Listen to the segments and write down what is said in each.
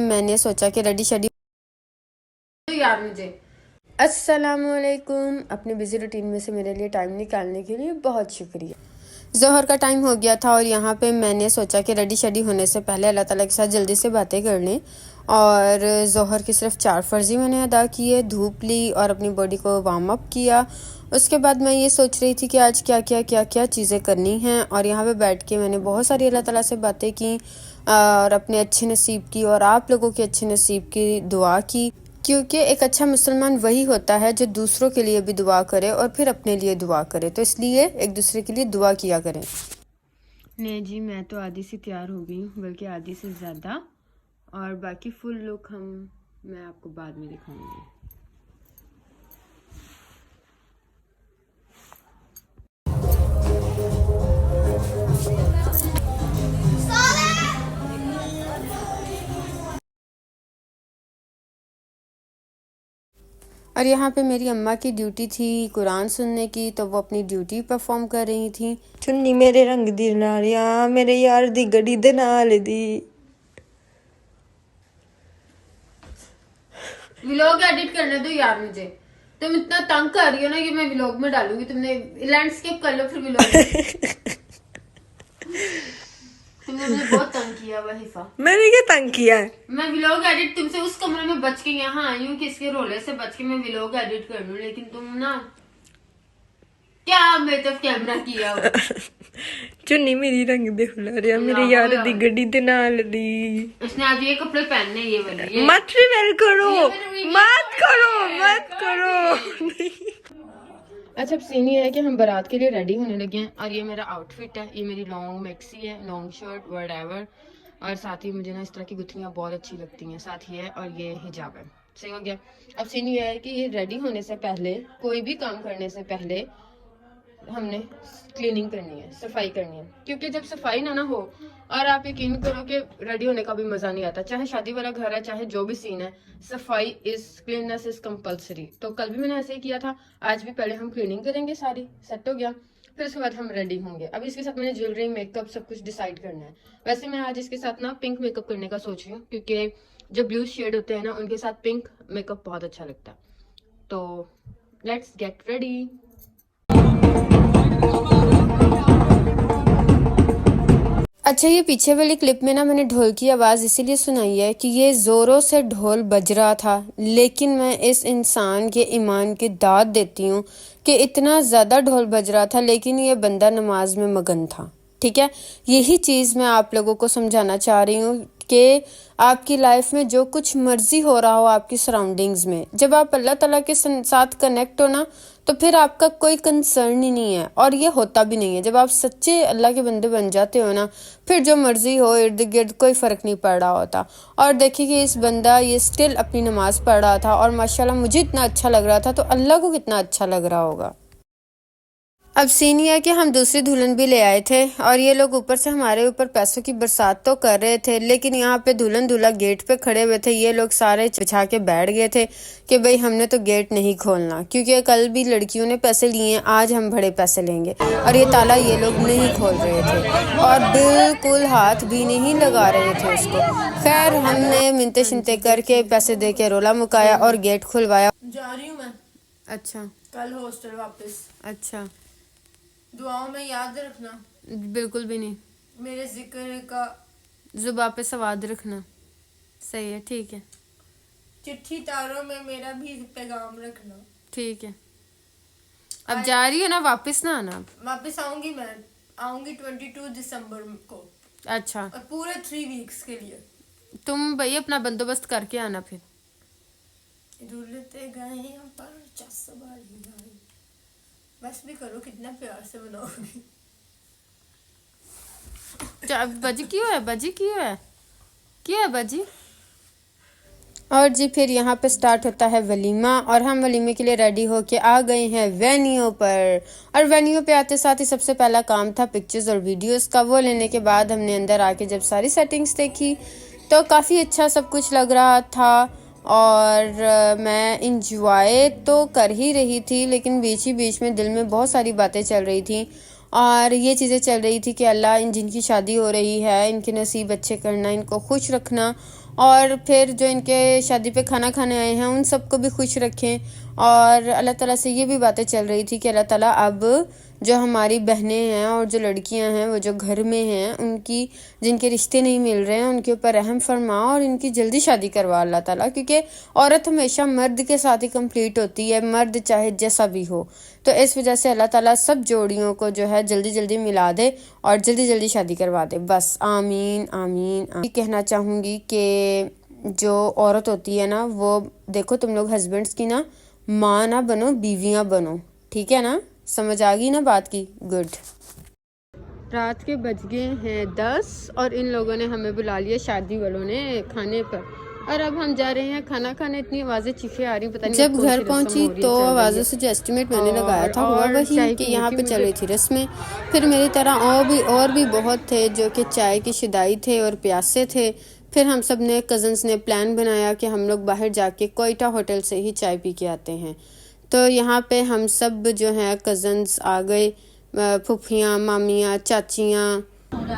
मैंने सोचा कि रेडी शेडी तो यार मुझे अस्सलामुअलैकुम। अपने बिजी रूटीन में से मेरे लिए टाइम निकालने के लिए बहुत शुक्रिया। ज़ोहर का टाइम हो गया था और यहाँ पे मैंने सोचा कि रेडी शेडी होने से पहले अल्लाह ताला के साथ जल्दी से बातें कर लें। और ज़ोहर की सिर्फ 4 फ़र्ज़ी मैंने अदा किए, धूप ली और अपनी बॉडी को वार्म अप किया। उसके बाद मैं ये सोच रही थी कि आज क्या चीज़ें करनी हैं, और यहाँ पे बैठ के मैंने बहुत सारी अल्लाह ताला से बातें की और अपने अच्छे नसीब की और आप लोगों के अच्छे नसीब की दुआ की, क्योंकि एक अच्छा मुसलमान वही होता है जो दूसरों के लिए भी दुआ करे और फिर अपने लिए दुआ करे। तो इसलिए एक दूसरे के लिए दुआ किया करें। नहीं जी, मैं तो आधी सी तैयार हो गई हूँ, बल्कि आधी से ज़्यादा, और बाकी फुल लुक मैं आपको बाद में दिखाऊंगी। और यहाँ पे मेरी अम्मा की ड्यूटी थी कुरान सुनने की, तो वो अपनी ड्यूटी परफॉर्म कर रही थी। चुन्नी मेरे रंग दी नालियां मेरे यार दी गड़ी दे नाल दी। व्लॉग एडिट करने दो यार मुझे, तुम इतना तंग कर रही हो ना कि मैं व्लॉग में डालूंगी। तुमने लैंडस्केप कर लो फिर व्लॉग। तुमने मुझे बहुत तंग किया वहीफा। मैंने क्या तंग किया है? मैं व्लॉग एडिट तुमसे उस कमरे में बच के यहाँ आई हूँ कि इसके रोले से बच के मैं व्लॉग एडिट कर लूँ, लेकिन तुम ना क्या मेरे तरफ कैमरा किया हो। चुन्नी मेरी रंग दे हुलारिया मेरे यार दी गड़ी दे नाल दी। इसने आज ये कपड़े पहनने ये वाले मत रिवेल करो, मत करो। अच्छा, अब सीन ये है कि हम बारात के लिए रेडी होने लगे हैं, और ये मेरा आउटफिट है, ये मेरी लॉन्ग मैक्सी है, लॉन्ग शर्ट व्हाटएवर, और साथ ही मुझे ना इस तरह की गुत्थियाँ बहुत अच्छी लगती हैं, साथ ही है और ये हिजाब है। सही हो गया। अब सीन ये है कि ये रेडी होने से पहले, कोई भी काम करने से पहले हमने क्लीनिंग करनी है, सफाई करनी है, क्योंकि जब सफाई ना हो, और आप यकीन करो कि रेडी होने का भी मजा नहीं आता, चाहे शादी वाला घर है चाहे जो भी सीन है, सफाई इज क्लीननेस इज कंपलसरी। तो कल भी मैंने ऐसे ही किया था, आज भी पहले हम क्लीनिंग करेंगे, सारी सेट हो गया, फिर उसके बाद हम रेडी होंगे। अब इसके साथ मैंने ज्वेलरी मेकअप सब कुछ डिसाइड करना है। वैसे मैं आज इसके साथ ना पिंक मेकअप करने का सोच रही हूँ, क्योंकि जो ब्लू शेड होते हैं ना उनके साथ पिंक मेकअप बहुत अच्छा लगता है। तो लेट्स गेट रेडी। अच्छा, ये पीछे वाली क्लिप में ना मैंने ढोल की आवाज़ इसीलिए सुनाई है कि ये ज़ोरों से ढोल बज रहा था, लेकिन मैं इस इंसान के ईमान की दाद देती हूँ कि इतना ज़्यादा ढोल बज रहा था लेकिन ये बंदा नमाज में मगन था। ठीक है, यही चीज़ मैं आप लोगों को समझाना चाह रही हूँ कि आपकी लाइफ में जो कुछ मर्जी हो रहा हो आपकी सराउंडिंग्स में, जब आप अल्लाह ताला के साथ कनेक्ट हो ना, तो फिर आपका कोई कंसर्न ही नहीं है, और ये होता भी नहीं है। जब आप सच्चे अल्लाह के बंदे बन जाते हो ना, फिर जो मर्जी हो इर्द गिर्द कोई फ़र्क नहीं पड़ रहा होता। और देखिए कि इस बंदा ये स्टिल अपनी नमाज़ पढ़ रहा था, और माशाल्लाह मुझे इतना अच्छा लग रहा था, तो अल्लाह को कितना अच्छा लग रहा होगा। अब सीन ये है कि हम दूसरी दुल्हन भी ले आए थे, और ये लोग ऊपर से हमारे ऊपर पैसों की बरसात तो कर रहे थे, लेकिन यहाँ पे दुल्हन दूल्हा गेट पे खड़े हुए थे। ये लोग सारे बिछा के बैठ गए थे कि भाई हमने तो गेट नहीं खोलना, क्योंकि कल भी लड़कियों ने पैसे लिए हैं, आज हम बड़े पैसे लेंगे, और ये ताला ये लोग नहीं खोल रहे थे और बिल्कुल हाथ भी नहीं लगा रहे थे उसको। खैर, हमने मिनते शिनते करके पैसे दे के रोला मुकाया और गेट खुलवाया। जा रही हूँ मैं। अच्छा, कल हॉस्टल वापस। अच्छा, दुआओं में याद रखना। बिल्कुल भी नहीं। मेरे जिक्र का जुबान पे सवाद रखना। सही है, ठीक है, चिट्ठी तारों में मेरा भी पैगाम रखना। ठीक है। अब जा रही है ना, वापस ना आना। अब वापस आऊंगी, मैं आऊंगी 22 दिसंबर को। अच्छा, और पूरे 3 वीक्स के लिए। तुम भाई अपना बंदोबस्त करके आना फिर। रुलते गए पर चसबारी गई। बस भी करो, कितना प्यार से बनाओगी। बजी क्यों है, बजी क्यों है, क्या है बजी। और जी फिर यहाँ पे स्टार्ट होता है वलीमा, और हम वलीमे के लिए रेडी होके आ गए हैं वेन्यू पर। और वेन्यू पे आते साथ ही सबसे पहला काम था पिक्चर्स और वीडियोस का। वो लेने के बाद हमने अंदर आके जब सारी सेटिंग्स देखी तो काफ़ी अच्छा सब कुछ लग रहा था, और मैं इंजॉय तो कर ही रही थी, लेकिन बीच ही बीच में दिल में बहुत सारी बातें चल रही थी, और ये चीज़ें चल रही थी कि अल्लाह इन जिनकी शादी हो रही है इनके नसीब अच्छे करना, इनको खुश रखना, और फिर जो इनके शादी पे खाना खाने आए हैं उन सबको भी खुश रखें। और अल्लाह ताला से ये भी बातें चल रही थी कि अल्लाह ताला अब जो हमारी बहनें हैं और जो लड़कियां हैं वो जो घर में हैं उनकी जिनके रिश्ते नहीं मिल रहे हैं उनके ऊपर रहम फरमा और इनकी जल्दी शादी करवा अल्लाह ताला, क्योंकि औरत हमेशा मर्द के साथ ही कंप्लीट होती है, मर्द चाहे जैसा भी हो। तो इस वजह से अल्लाह ताला सब जोड़ियों को जो है जल्दी जल्दी मिला दे और जल्दी जल्दी शादी करवा दे। बस आमीन आमीन, आमीन। कहना चाहूँगी कि जो औरत होती है ना वो देखो तुम लोग हस्बैंड्स की ना माँ ना बनो, बीवियाँ बनो, ठीक है ना? समझ आ गई ना बात की? गुड। रात के बज गए हैं 10 और इन लोगों ने हमें बुला लिया, शादी वालों ने, खाने पर। और अब हम जा रहे हैं खाना खाने। इतनी आवाज़ें चीखें आ रही, पता नहीं जब घर पहुंची तो आवाज़ों से जो एस्टिमेट मैंने लगाया था हुआ वही कि यहाँ पे चल रही थी रस्में। फिर मेरी तरह और भी बहुत थे जो कि चाय की शिदाई थे और प्यासे थे। फिर हम सब ने कज़न्स ने प्लान बनाया कि हम लोग बाहर जाके कोयटा होटल से ही चाय पी के आते हैं। तो यहाँ पे हम सब जो हैं कज़न्स आ गए, फूफियाँ, मामियाँ, चाचियाँ,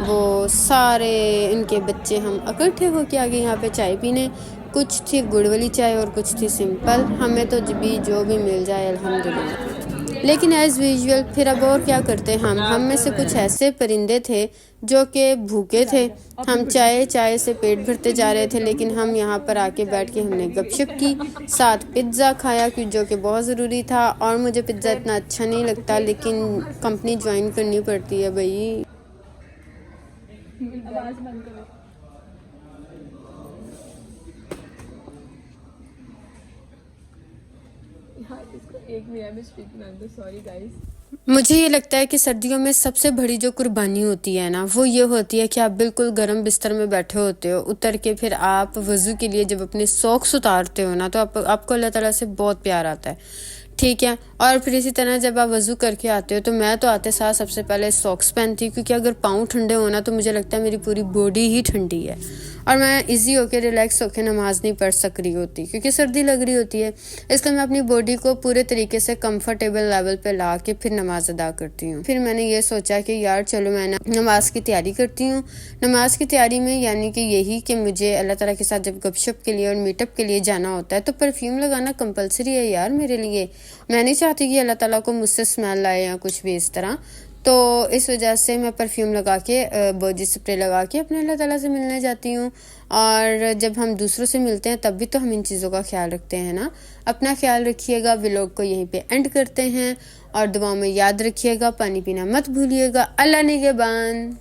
वो सारे इनके बच्चे हम इकट्ठे होके आ गए यहाँ पे चाय पीने। कुछ थी गुड़ वाली चाय और कुछ थी सिंपल, हमें तो जो भी मिल जाए अल्हम्दुलिल्लाह। लेकिन एज़ यूजुअल फिर अब और क्या करते हम में से कुछ ऐसे परिंदे थे जो कि भूखे थे। हम चाय से पेट भरते जा रहे थे, लेकिन हम यहाँ पर आके बैठ के हमने गपशप की, साथ पिज़्ज़ा खाया जो कि बहुत ज़रूरी था। और मुझे पिज़्ज़ा इतना अच्छा नहीं लगता, लेकिन कंपनी ज्वाइन करनी पड़ती है भाई। मुझे ये लगता है कि सर्दियों में सबसे बड़ी जो कुर्बानी होती है ना वो ये होती है कि आप बिल्कुल गर्म बिस्तर में बैठे होते हो, उतर के फिर आप वज़ू के लिए जब अपने सॉक्स उतारते हो ना तो आपको अल्लाह ताला से बहुत प्यार आता है, ठीक है। और फिर इसी तरह जब आप वज़ू करके आते हो तो मैं तो आते साथ सबसे पहले सॉक्स पहनती हूँ, क्योंकि अगर पाँव ठंडे हो ना तो मुझे लगता है मेरी पूरी बॉडी ही ठंडी है और मैं इजी होके रिलैक्स होके नमाज़ नहीं पढ़ सक रही होती क्योंकि सर्दी लग रही होती है। इसलिए मैं अपनी बॉडी को पूरे तरीके से कंफर्टेबल लेवल पे ला के फिर नमाज अदा करती हूँ। फिर मैंने ये सोचा कि यार चलो मैं नमाज की तैयारी करती हूँ। नमाज की तैयारी में यानी कि यही कि मुझे अल्लाह ताला के साथ जब गपशप के लिए और मीटअप के लिए जाना होता है तो परफ्यूम लगाना कंपलसरी है यार मेरे लिए। मैं नहीं चाहती कि अल्लाह ताला को मुझसे स्मेल आए या कुछ भी इस तरह, तो इस वजह से मैं परफ्यूम लगा के बॉडी स्प्रे लगा के अपने अल्लाह ताला से मिलने जाती हूँ। और जब हम दूसरों से मिलते हैं तब भी तो हम इन चीज़ों का ख्याल रखते हैं ना। अपना ख्याल रखिएगा। व्लॉग को यहीं पे एंड करते हैं और दुआ में याद रखिएगा, पानी पीना मत भूलिएगा। अल्लाह निगहबान।